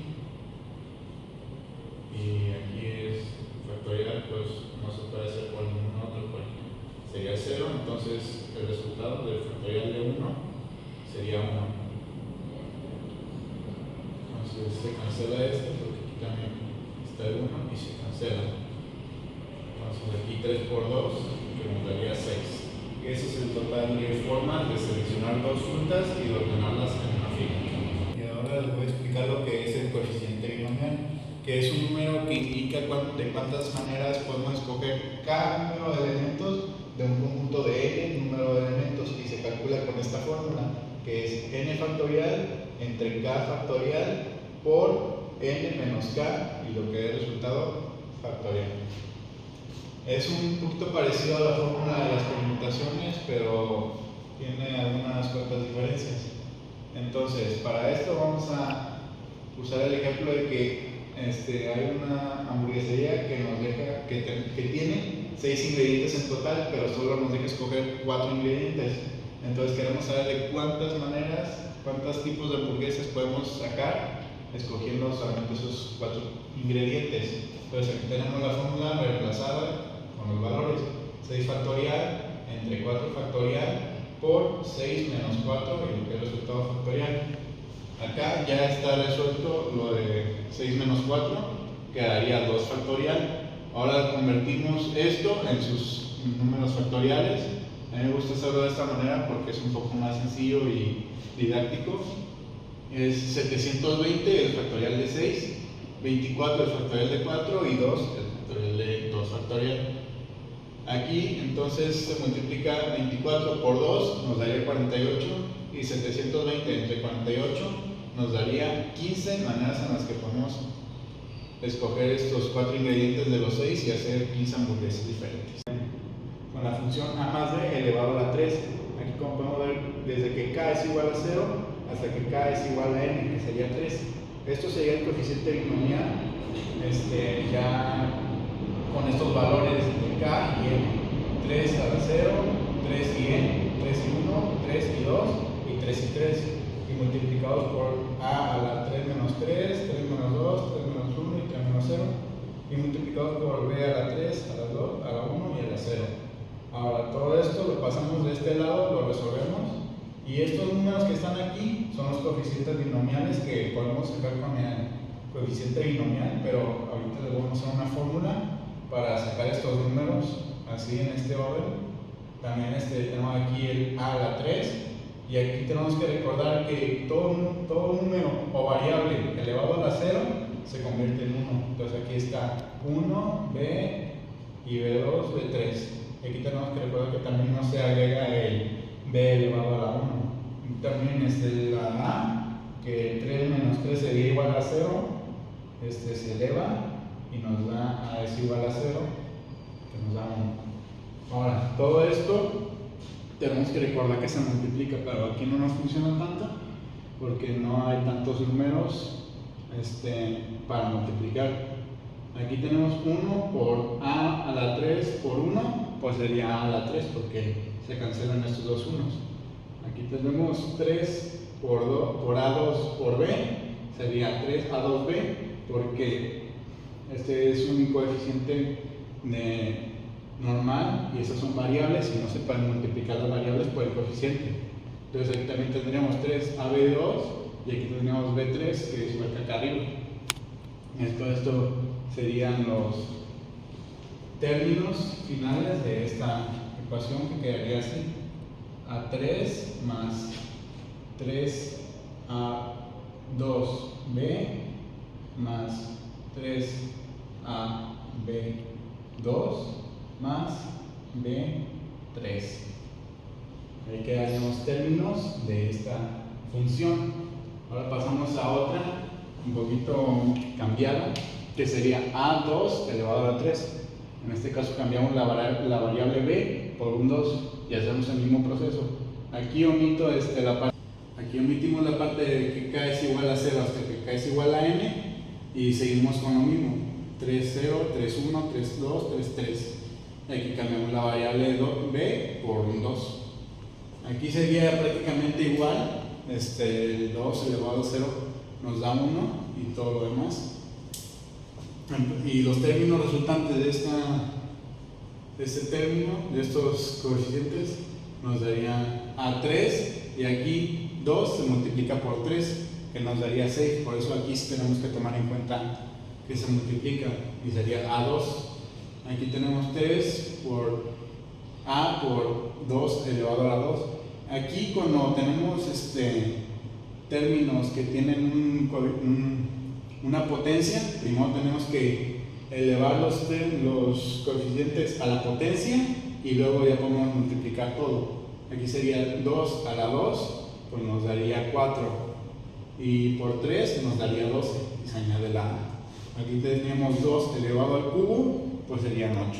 y aquí es factorial, pues no se puede hacer por ningún otro, pues sería 0, entonces el resultado del factorial de 1 sería 1. Entonces se cancela esto, porque aquí también está el 1 y se cancela. Entonces aquí 3 por 2, que nos daría 6. Ese es el total de formas de seleccionar 2 frutas y de ordenarlas en una fila. Y ahora les voy a explicar lo que es el coeficiente binomial, que es un número que indica de cuántas maneras podemos escoger cada número de elementos de un conjunto de n número de elementos, y se calcula con esta fórmula, que es n factorial entre k factorial por n menos k, y lo que es resultado factorial. Es un poquito parecido a la fórmula de las permutaciones, pero tiene algunas cuantas diferencias. Entonces, para esto vamos a usar el ejemplo de que hay una hamburguesería que nos deja que tiene 6 ingredientes en total, pero solo nos deja escoger 4 ingredientes. Entonces queremos saber de cuántas maneras, cuántos tipos de hamburguesas podemos sacar escogiendo solamente esos 4 ingredientes. Entonces aquí tenemos la fórmula reemplazada con los valores: 6 factorial entre 4 factorial por 6 menos 4, y lo que es el resultado factorial. Acá ya está resuelto lo de 6 menos 4, quedaría 2 factorial Ahora convertimos esto en sus números factoriales. A mí me gusta hacerlo de esta manera porque es un poco más sencillo y didáctico. Es 720 el factorial de 6, 24 el factorial de 4 y 2 el factorial de 2 factorial. Aquí entonces se multiplica 24 por 2, nos daría 48, y 720 entre 48 nos daría 15 maneras en las que podemos escoger estos 4 ingredientes de los 6 y hacer 15 hamburguesas diferentes. Con la función a más b elevado a la 3, aquí como podemos ver, desde que k es igual a 0 hasta que k es igual a n, que sería 3. Esto sería el coeficiente binomial, ya con estos valores de k y n. 3 a la 0, 3 y n, 3 y 1, 3 y 2 y 3 y 3. Y multiplicados por a la 3 menos 3, 3 menos 2, 3 menos 1 y 3 menos 0. Y multiplicados por b a la 3, a la 2, a la 1 y a la 0. Ahora todo esto lo pasamos de este lado, lo resolvemos. Y estos números que están aquí son los coeficientes binomiales que podemos sacar con el coeficiente binomial, pero ahorita les vamos a hacer una fórmula para sacar estos números así en este orden. También tenemos aquí el a a la 3, y aquí tenemos que recordar que todo número o variable elevado a la 0 se convierte en 1. Entonces aquí está 1, b y b2, b3. Y aquí tenemos que recordar que también no se agrega el b elevado a la 1. Y también la a, que 3 menos 3 sería igual a 0, se eleva y nos da a es igual a 0, que nos da 1. Ahora, todo esto tenemos que recordar que se multiplica, pero aquí no nos funciona tanto porque no hay tantos números para multiplicar. Aquí tenemos 1 por a la 3 por 1, pues sería a la 3 porque se cancelan estos dos unos. Aquí tenemos 3 por a2 por b, sería 3a2b, porque este es un coeficiente normal y estas son variables y no se pueden multiplicar las variables por el coeficiente. Entonces aquí también tendríamos 3ab2 y aquí tendríamos b3, que es igual que acá arriba. Esto serían los términos finales de esta ecuación, que quedaría así: a3 más 3a2b más 3ab2 más b3. Ahí quedan los términos de esta función. Ahora pasamos a otra un poquito cambiada, que sería a2 elevado a la 3. En este caso cambiamos la variable b por un 2 y hacemos el mismo proceso. Aquí omito aquí omitimos la parte de que k es igual a 0 hasta que k es igual a n, y seguimos con lo mismo: 3, 0, 3, 1, 3, 2, 3, 3. Aquí cambiamos la variable b por un 2. Aquí sería prácticamente igual, el 2 elevado a 0 nos da 1 y todo lo demás. Y los términos resultantes de este término, de estos coeficientes, nos daría a3, y aquí 2 se multiplica por 3, que nos daría 6. Por eso aquí tenemos que tomar en cuenta que se multiplica y sería a2. Aquí tenemos 3 por a por 2 elevado a la 2. Aquí cuando tenemos términos que tienen una potencia, primero tenemos que elevar los coeficientes a la potencia y luego ya podemos multiplicar todo. Aquí sería 2 a la 2, pues nos daría 4, y por 3 nos daría 12 y se añade la a. Aquí tenemos 2 elevado al cubo, pues serían 8.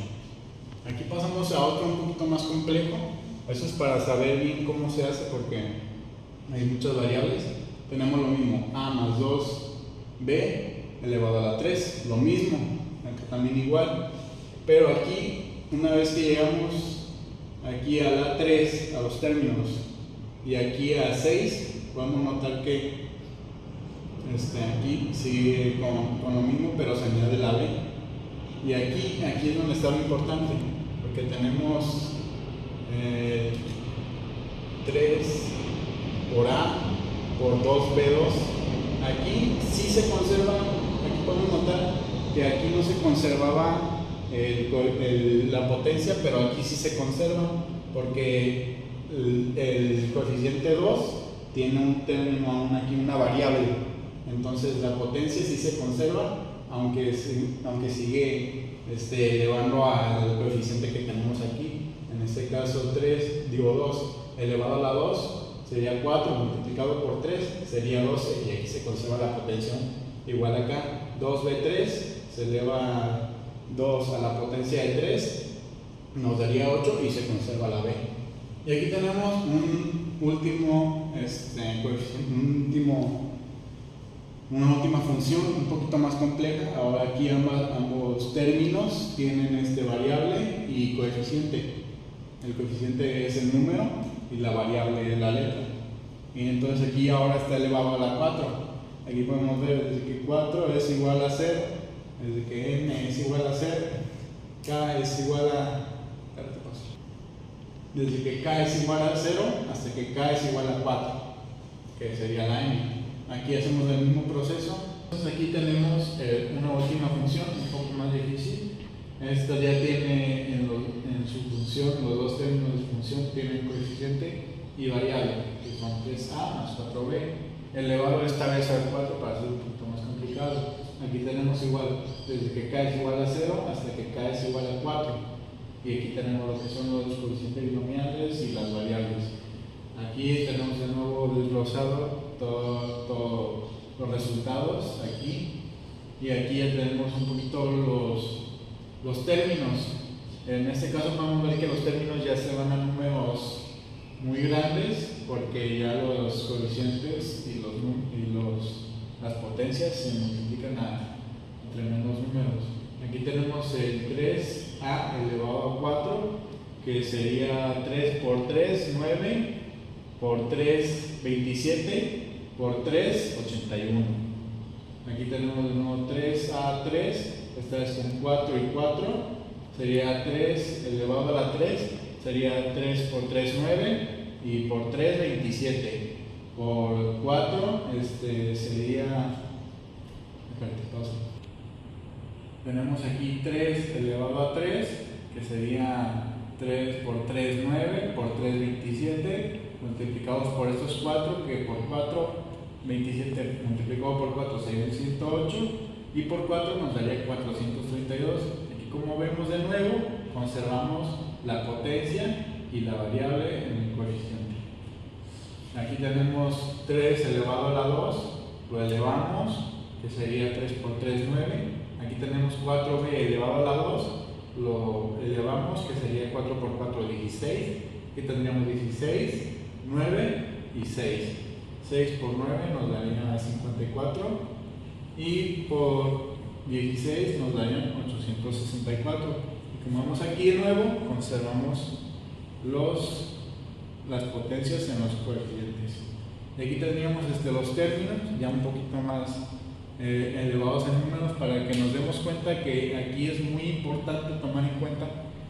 Aquí pasamos a otro un poquito más complejo. Eso es para saber bien cómo se hace, porque hay muchas variables. Tenemos lo mismo: a más 2b elevado a la 3, lo mismo, acá también igual. Pero aquí, una vez que llegamos aquí a la 3, a los términos, y aquí a 6, podemos notar que aquí sigue con lo mismo, pero se añade la b. Y aquí es donde está lo importante, porque tenemos 3 por a por 2b2. Aquí sí se conserva, aquí podemos notar que aquí no se conservaba la potencia, pero aquí sí se conserva porque el coeficiente 2 tiene un término aún aquí, una variable. Entonces la potencia sí se conserva, aunque sigue elevando al coeficiente que tenemos aquí. En este caso 2 elevado a la 2 sería 4 multiplicado por 3 sería 12, y aquí se conserva la potencia igual acá. 2b3 se eleva 2 a la potencia de 3 nos daría 8 y se conserva la b. Y aquí tenemos un último una última función un poquito más compleja. Ahora aquí ambos términos tienen variable y coeficiente. El coeficiente es el número y la variable es la letra. Y entonces aquí ahora está elevado a la 4. Aquí podemos ver desde que 4 es igual a 0, desde que n es igual a 0, k es igual a... Desde que k es igual a 0 hasta que k es igual a 4, que sería la n. Aquí hacemos el mismo proceso. Entonces aquí tenemos una última función, un poco más difícil. Esta ya tiene en su función, los dos términos de función tienen coeficiente y variable, que son 3a más 4b, elevado esta vez al 4 para hacer un poquito más complicado. Aquí tenemos igual, desde que k es igual a 0 hasta que k es igual a 4. Y aquí tenemos lo que son los coeficientes binomiales y las variables. Aquí tenemos de nuevo desglosado todos los resultados aquí. Y aquí ya tenemos un poquito los términos. En este caso podemos ver que los términos ya se van a números muy grandes, porque ya los coeficientes y las potencias se multiplican a tremendos números. Aquí tenemos el 3a elevado a 4, que sería 3 por 3, 9, por 3, 27, por 3, 81. Aquí tenemos de nuevo 3a 3, esta vez con 4 y 4, sería 3 elevado a la 3, sería 3 por 3, 9, y por 3, 27. Por 4, sería... Tenemos aquí 3 elevado a 3, que sería 3 por 3, 9, por 3, 27, multiplicados por estos 4, que por 4, 27 multiplicado por 4 sería 108, y por 4 nos daría 432. Aquí, como vemos de nuevo, conservamos la potencia y la variable en el coeficiente. Aquí tenemos 3 elevado a la 2, lo elevamos, que sería 3 por 3, 9. Aquí tenemos 4b elevado a la 2, lo elevamos, que sería 4 por 4, 16. Aquí tendríamos 16, 9 y 6. 6 por 9 nos daría 54, y por 16 nos darían 864. Y como vemos aquí de nuevo, conservamos las potencias en los coeficientes. Y aquí tendríamos los términos ya un poquito más elevados en números, para que nos demos cuenta que aquí es muy importante tomar en cuenta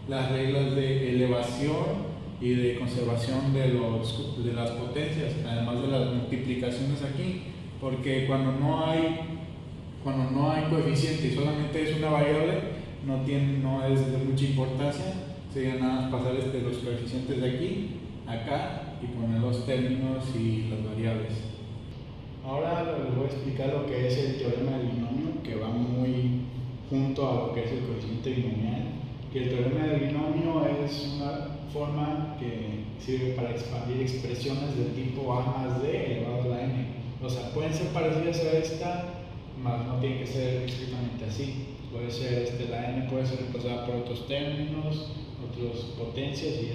las reglas de elevación y de conservación de las potencias, además de las multiplicaciones aquí, porque cuando no hay coeficiente y solamente es una variable, no es de mucha importancia. Sería nada más pasar los coeficientes de aquí acá y poner los términos y las variables. Ahora les voy a explicar lo que es el teorema del binomio, que va muy junto a lo que es el coeficiente binomial. Que el teorema del binomio es una forma que sirve para expandir expresiones del tipo a más d elevado a la n. O sea, pueden ser parecidas a esta, mas no tiene que ser estrictamente así. Puede ser la n puede ser reemplazada por otros términos, otras potencias, y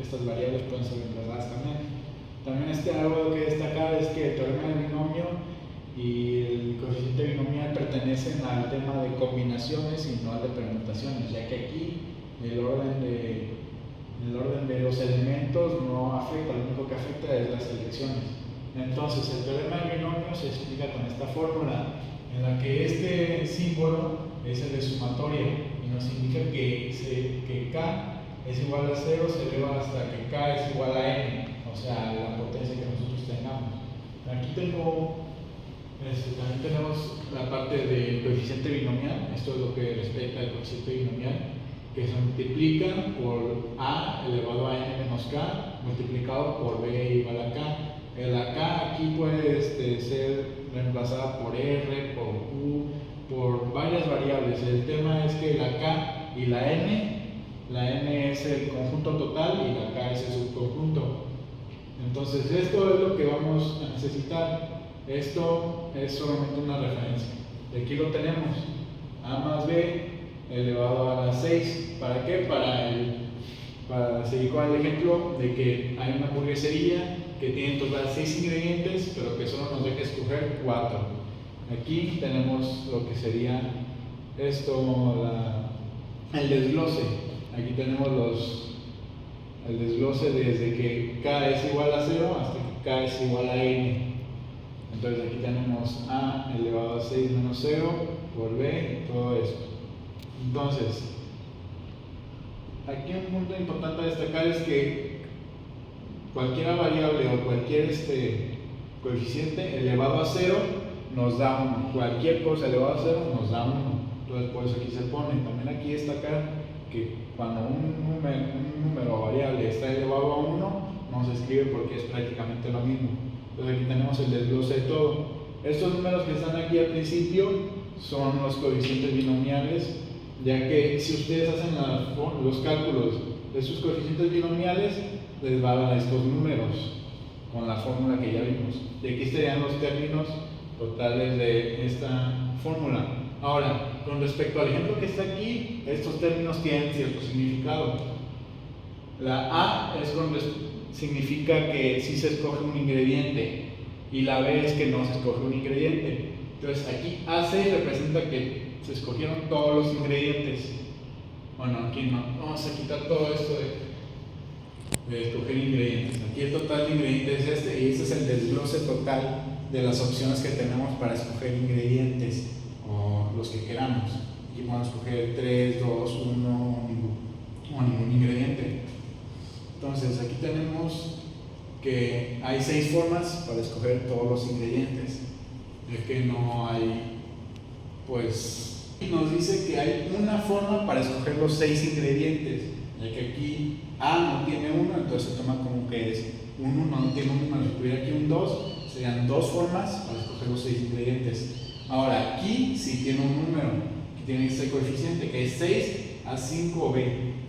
estas variables pueden ser reemplazadas también. También algo que destacar es que el teorema del binomio y el coeficiente binomial pertenecen al tema de combinaciones y no al de permutaciones, ya que aquí el orden de los elementos no afecta, lo único que afecta es las selecciones. Entonces el teorema del binomio se explica con esta fórmula, en la que este símbolo es el de sumatoria y nos indica que k es igual a 0, se eleva hasta que k es igual a n, o sea, la potencia que nosotros tengamos. Aquí tengo También tenemos la parte del coeficiente binomial, esto es lo que respecta al coeficiente binomial, que se multiplica por a elevado a n menos k multiplicado por b igual a k. La k aquí puede ser reemplazada por r, por q, por varias variables. El tema es que la k y la n es el conjunto total y la k es el subconjunto. Entonces esto es lo que vamos a necesitar. Esto es solamente una referencia. Y aquí lo tenemos, a más b elevado a la 6. ¿Para qué? Para seguir con el ejemplo de que hay una hamburguesería que tiene en total 6 ingredientes, pero que solo nos deja escoger 4. Aquí tenemos lo que sería esto, el desglose. Aquí tenemos el desglose desde que k es igual a 0 hasta que k es igual a n. Entonces aquí tenemos a elevado a 6 menos 0 por b y todo esto. Entonces, aquí un punto importante a destacar es que cualquier variable o cualquier coeficiente elevado a 0 nos da 1. Cualquier cosa elevado a 0 nos da 1. Entonces por eso aquí se pone. También aquí destacar que cuando un número o variable está elevado a 1 no se escribe porque es prácticamente lo mismo. Entonces aquí tenemos el desglose de todo. Estos números que están aquí al principio son los coeficientes binomiales, ya que si ustedes hacen los cálculos de sus coeficientes binomiales, les va a dar estos números con la fórmula que ya vimos. Y aquí estarían los términos totales de esta fórmula. Ahora, con respecto al ejemplo que está aquí, estos términos tienen cierto significado. La A significa que sí se escoge un ingrediente y la B es que no se escoge un ingrediente. Entonces aquí AC representa que se escogieron todos los ingredientes. Bueno, aquí no. Vamos a quitar todo esto de escoger ingredientes. Aquí el total de ingredientes es y este es el desglose total de las opciones que tenemos para escoger ingredientes o los que queramos. Aquí podemos escoger 3, 2, 1 o ningún ingrediente. Entonces aquí tenemos que hay 6 formas para escoger todos los ingredientes, ya que no hay, pues nos dice que hay una forma para escoger los 6 ingredientes, ya que aquí A no tiene 1, entonces se toma como que es un 1, no tiene un 1, si tuviera aquí un 2, serían 2 formas para escoger los 6 ingredientes. Ahora aquí sí tiene un número, que tiene este coeficiente, que es 6 a 5b,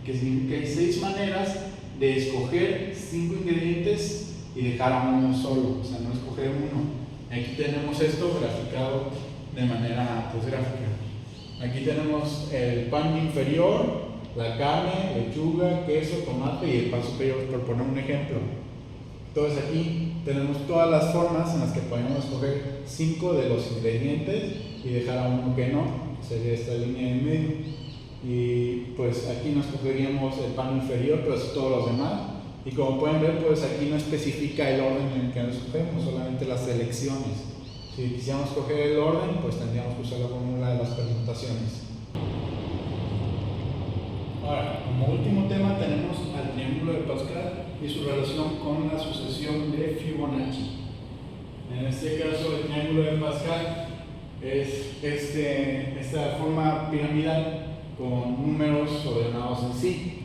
que significa que hay 6 maneras de escoger 5 ingredientes y dejar a uno solo, o sea, no escoger uno. Aquí tenemos esto graficado de manera gráfica. Aquí tenemos el pan inferior, la carne, lechuga, queso, tomate y el pan superior, por poner un ejemplo. Entonces aquí tenemos todas las formas en las que podemos escoger 5 de los ingredientes y dejar a uno que no, sería esta línea en medio. Y pues aquí nos escogeríamos el pan inferior, pero todos los demás. Y como pueden ver, pues aquí no especifica el orden en el que nos escogemos, solamente las selecciones. Si quisiéramos escoger el orden, pues tendríamos que usar la fórmula de las permutaciones. Ahora, como último tema tenemos al triángulo de Pascal y su relación con la sucesión de Fibonacci. En este caso, el triángulo de Pascal es esta forma piramidal con números ordenados en sí.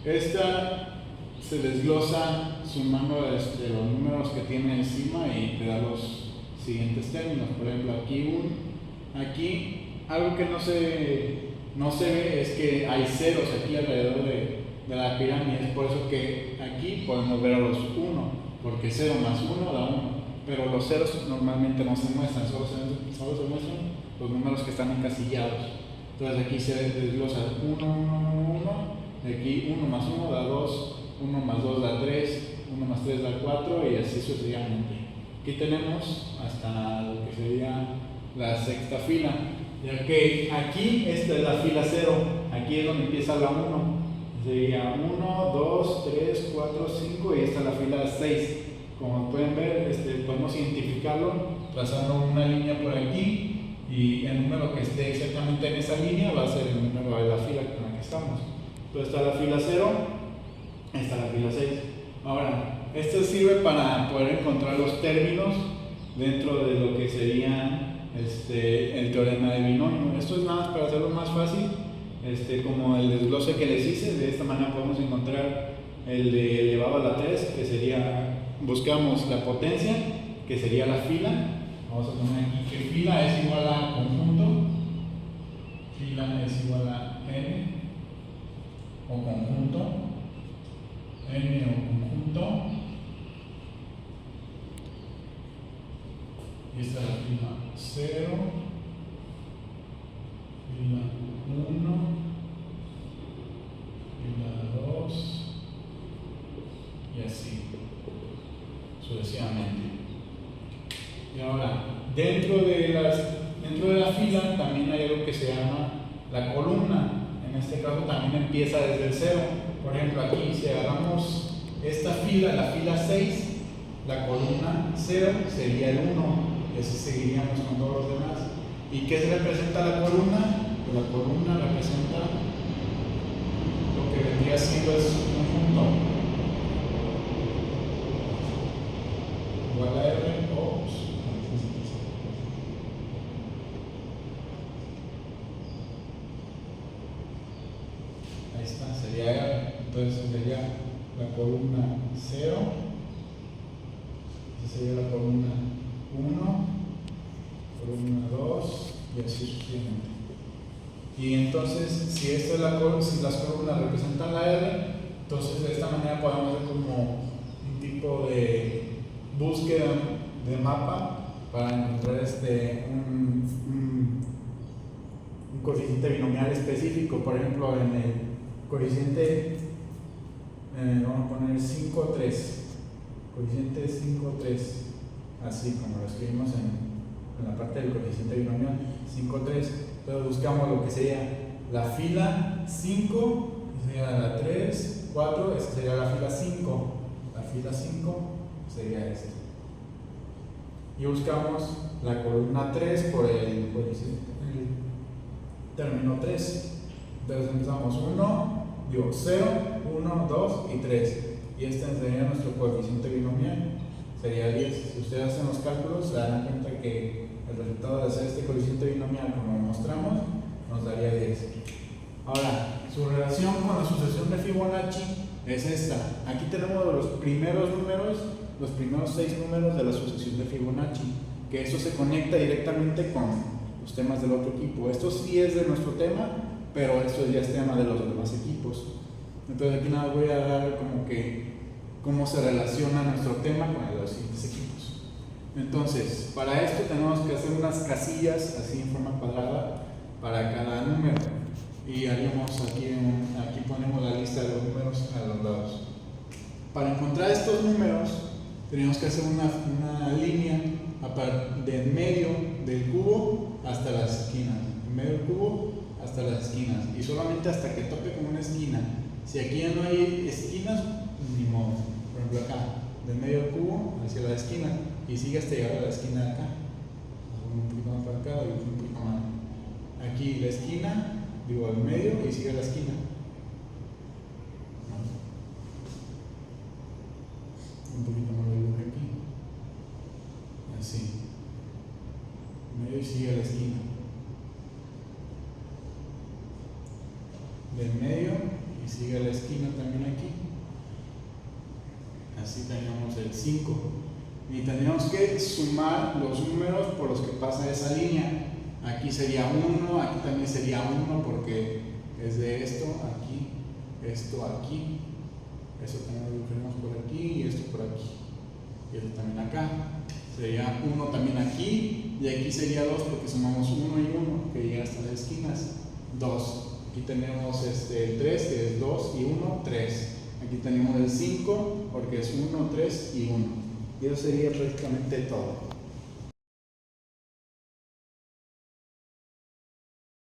Esta se desglosa sumando los números que tiene encima y te da los siguientes términos. Por ejemplo, aquí algo que no se ve es que hay ceros aquí alrededor de la pirámide. Es por eso que aquí podemos ver a los 1, porque 0 más 1 da 1, pero los ceros normalmente no se muestran, solo se muestran los números que están encasillados. Entonces aquí se desglosa 1, 1, 1, 1, de aquí 1 más 1 da 2, 1 más 2 da 3, 1 más 3 da 4 y así sucesivamente. Aquí tenemos hasta lo que sería la sexta fila, ya que aquí esta es la fila 0, aquí es donde empieza la 1, sería 1, 2, 3, 4, 5 y esta es la fila 6. Como pueden ver, podemos identificarlo trazando una línea por aquí. Y el número que esté exactamente en esa línea va a ser el número de la fila con la que estamos. Entonces está la fila 0, está la fila 6. Ahora, esto sirve para poder encontrar los términos dentro de lo que sería el teorema de binomio. Esto es nada más para hacerlo más fácil, como el desglose que les hice. De esta manera podemos encontrar el de elevado a la 3, que sería, buscamos la potencia, que sería la fila. Vamos a poner aquí que fila es igual a conjunto, fila es igual a n o conjunto, n o conjunto, y esta es la fila 0, fila 1, fila 2, y así sucesivamente. Y ahora, dentro de la fila también hay algo que se llama la columna. En este caso también empieza desde el 0. Por ejemplo, aquí si agarramos esta fila, la fila 6, la columna 0 sería el 1, y así seguiríamos con todos los demás. ¿Y qué representa la columna? Pues la columna representa lo que vendría siendo es un conjunto igual a R o ahí está, sería R. Entonces sería la columna 0, esa sería la columna 1, columna 2 y así sucesivamente. Y entonces, si esta es si las columnas representan la R, entonces de esta manera podemos hacer como un tipo de búsqueda de mapa para encontrar un coeficiente binomial específico. Por ejemplo, en el coeficiente vamos a poner 5, 3, coeficiente 5, 3, así como lo escribimos en la parte del coeficiente binomial, 5, 3. Entonces buscamos lo que sería la fila 5, que sería la 3, 4, esa sería la fila 5, la fila 5 sería esta. Y buscamos la columna 3 por el término 3. Entonces empezamos 0, 1, 2 y 3. Y este sería nuestro coeficiente binomial, sería 10. Si ustedes hacen los cálculos, se darán cuenta que el resultado de hacer este coeficiente binomial, como mostramos, nos daría 10. Ahora, su relación con la sucesión de Fibonacci es esta. Aquí tenemos los primeros números, los primeros 6 números de la sucesión de Fibonacci, que esto se conecta directamente con los temas del otro equipo. Esto sí es de nuestro tema, pero esto ya es tema de los demás equipos. Entonces aquí nada voy a dar como que cómo se relaciona nuestro tema con los siguientes equipos. Entonces, para esto tenemos que hacer unas casillas así en forma cuadrada para cada número. Y haríamos aquí ponemos la lista de los números a los lados. Para encontrar estos números, tenemos que hacer una línea de en medio del cubo hasta las esquinas. En medio del cubo hasta las esquinas. Y solamente hasta que tope con una esquina. Si aquí ya no hay esquinas, ni modo. Por ejemplo acá, del medio del cubo hacia la esquina. Y sigue hasta llegar a la esquina de acá. Un poquito más para acá y un poquito más. Aquí la esquina, digo al medio y sigue a la esquina. Un poquito más de luz aquí. Así. Medio y sigue a la esquina. Del medio y sigue a la esquina también aquí. Así tenemos el 5. Y tendríamos que sumar los números por los que pasa esa línea. Aquí sería 1, aquí también sería 1 porque es de esto aquí, esto aquí, eso también lo dibujaremos por aquí y esto por aquí. Y esto también acá. Sería 1 también aquí y aquí sería 2 porque sumamos 1 y 1 que llega hasta las esquinas. 2. Aquí tenemos el 3 que es 2 y 1, 3. Aquí tenemos el 5 porque es 1, 3 y 1. Y eso sería prácticamente todo.